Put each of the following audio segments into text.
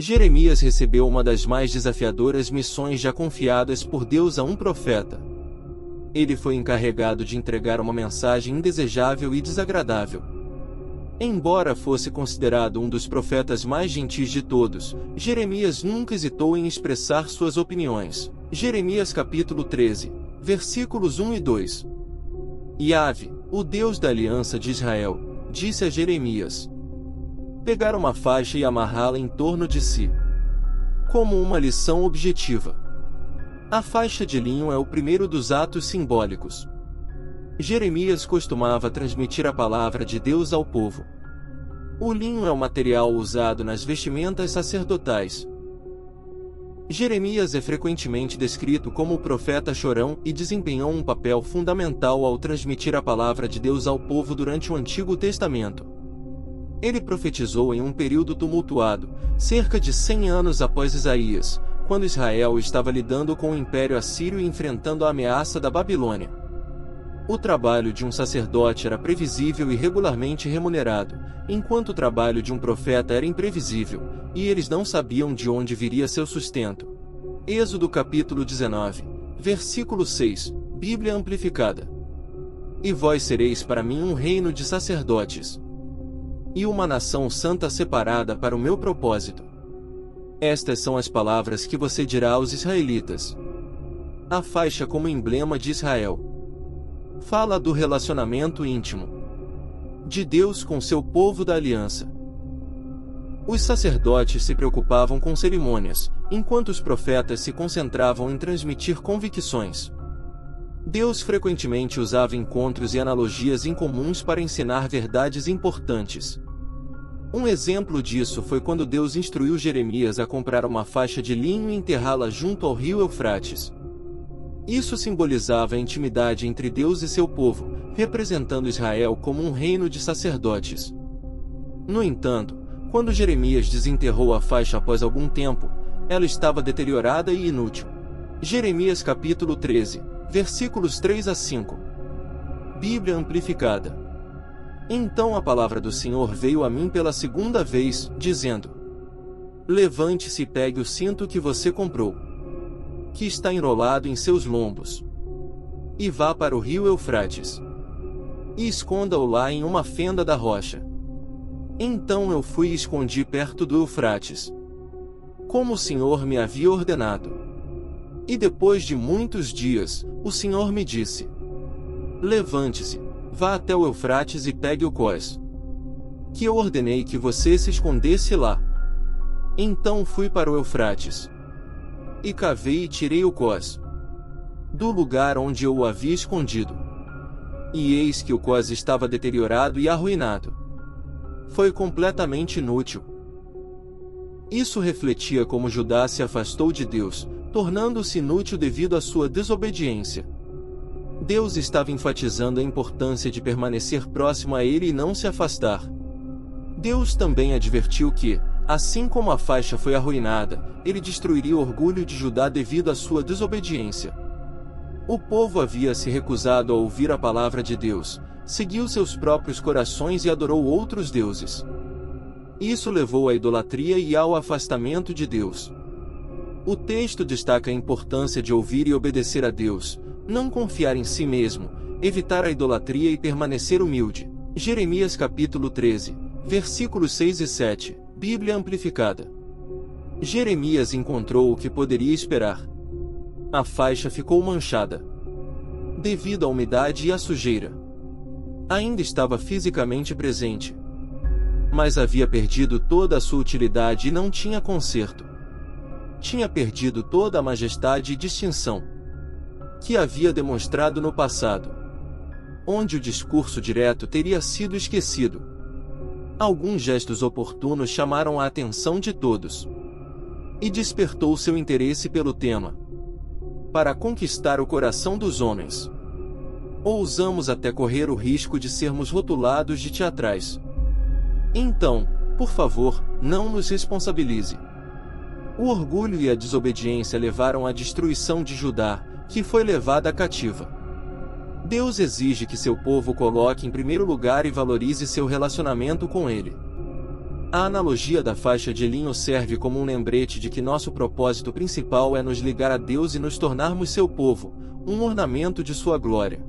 Jeremias recebeu uma das mais desafiadoras missões já confiadas por Deus a um profeta. Ele foi encarregado de entregar uma mensagem indesejável e desagradável. Embora fosse considerado um dos profetas mais gentis de todos, Jeremias nunca hesitou em expressar suas opiniões. Jeremias capítulo 13, versículos 1 e 2. Yahvé, o Deus da aliança de Israel, disse a Jeremias: pegar uma faixa e amarrá-la em torno de si. Como uma lição objetiva. A faixa de linho é o primeiro dos atos simbólicos. Jeremias costumava transmitir a palavra de Deus ao povo. O linho é o material usado nas vestimentas sacerdotais. Jeremias é frequentemente descrito como o profeta chorão e desempenhou um papel fundamental ao transmitir a palavra de Deus ao povo durante o Antigo Testamento. Ele profetizou em um período tumultuado, cerca de 100 anos após Isaías, quando Israel estava lidando com o Império Assírio e enfrentando a ameaça da Babilônia. O trabalho de um sacerdote era previsível e regularmente remunerado, enquanto o trabalho de um profeta era imprevisível, e eles não sabiam de onde viria seu sustento. Êxodo capítulo 19, versículo 6, Bíblia Amplificada. E vós sereis para mim um reino de sacerdotes, e uma nação santa separada para o meu propósito. Estas são as palavras que você dirá aos israelitas. A faixa como emblema de Israel fala do relacionamento íntimo de Deus com seu povo da aliança. Os sacerdotes se preocupavam com cerimônias, enquanto os profetas se concentravam em transmitir convicções. Deus frequentemente usava encontros e analogias incomuns para ensinar verdades importantes. Um exemplo disso foi quando Deus instruiu Jeremias a comprar uma faixa de linho e enterrá-la junto ao rio Eufrates. Isso simbolizava a intimidade entre Deus e seu povo, representando Israel como um reino de sacerdotes. No entanto, quando Jeremias desenterrou a faixa após algum tempo, ela estava deteriorada e inútil. Jeremias capítulo 13, versículos 3 a 5. Bíblia Amplificada. Então a palavra do Senhor veio a mim pela segunda vez, dizendo: levante-se e pegue o cinto que você comprou, que está enrolado em seus lombos, e vá para o rio Eufrates, e esconda-o lá em uma fenda da rocha. Então eu fui e escondi perto do Eufrates, como o Senhor me havia ordenado. E depois de muitos dias, o Senhor me disse: levante-se, vá até o Eufrates e pegue o cós, que eu ordenei que você se escondesse lá. Então fui para o Eufrates, e cavei e tirei o cós do lugar onde eu o havia escondido. E eis que o cós estava deteriorado e arruinado. Foi completamente inútil. Isso refletia como Judá se afastou de Deus, tornando-se inútil devido à sua desobediência. Deus estava enfatizando a importância de permanecer próximo a ele e não se afastar. Deus também advertiu que, assim como a faixa foi arruinada, ele destruiria o orgulho de Judá devido à sua desobediência. O povo havia se recusado a ouvir a palavra de Deus, seguiu seus próprios corações e adorou outros deuses. Isso levou à idolatria e ao afastamento de Deus. O texto destaca a importância de ouvir e obedecer a Deus, não confiar em si mesmo, evitar a idolatria e permanecer humilde. Jeremias capítulo 13, versículos 6 e 7, Bíblia Amplificada. Jeremias encontrou o que poderia esperar. A faixa ficou manchada devido à umidade e à sujeira. Ainda estava fisicamente presente, mas havia perdido toda a sua utilidade e não tinha conserto. Tinha perdido toda a majestade e distinção que havia demonstrado no passado, onde o discurso direto teria sido esquecido. Alguns gestos oportunos chamaram a atenção de todos e despertou seu interesse pelo tema. Para conquistar o coração dos homens, ousamos até correr o risco de sermos rotulados de teatrais. Então, por favor, não nos responsabilize. O orgulho e a desobediência levaram à destruição de Judá, que foi levada cativa. Deus exige que seu povo coloque em primeiro lugar e valorize seu relacionamento com ele. A analogia da faixa de linho serve como um lembrete de que nosso propósito principal é nos ligar a Deus e nos tornarmos seu povo, um ornamento de sua glória.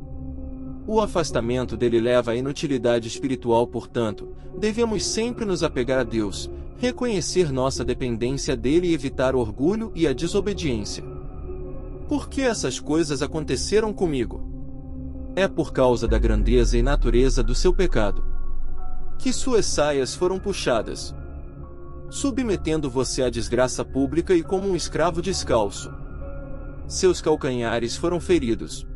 O afastamento dele leva à inutilidade espiritual, portanto, devemos sempre nos apegar a Deus, reconhecer nossa dependência dele e evitar o orgulho e a desobediência. Por que essas coisas aconteceram comigo? É por causa da grandeza e natureza do seu pecado que suas saias foram puxadas, submetendo você à desgraça pública e como um escravo descalço. Seus calcanhares foram feridos.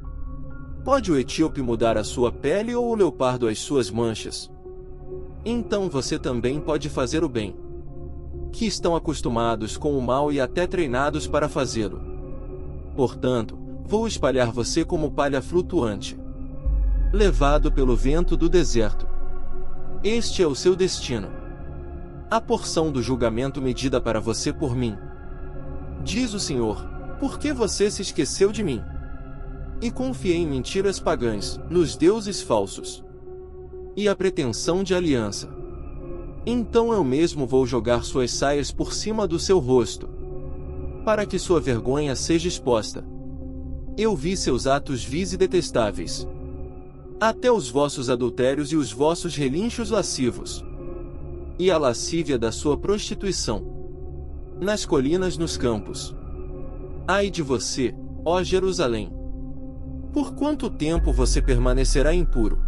Pode o etíope mudar a sua pele ou o leopardo as suas manchas? Então você também pode fazer o bem, que estão acostumados com o mal e até treinados para fazê-lo. Portanto, vou espalhar você como palha flutuante, levado pelo vento do deserto. Este é o seu destino. A porção do julgamento medida para você por mim. Diz o Senhor, por que você se esqueceu de mim? E confiei em mentiras pagãs, nos deuses falsos e a pretensão de aliança. Então eu mesmo vou jogar suas saias por cima do seu rosto, para que sua vergonha seja exposta. Eu vi seus atos vis e detestáveis, até os vossos adultérios e os vossos relinchos lascivos, e a lascívia da sua prostituição, nas colinas, nos campos. Ai de você, ó Jerusalém! Por quanto tempo você permanecerá impuro?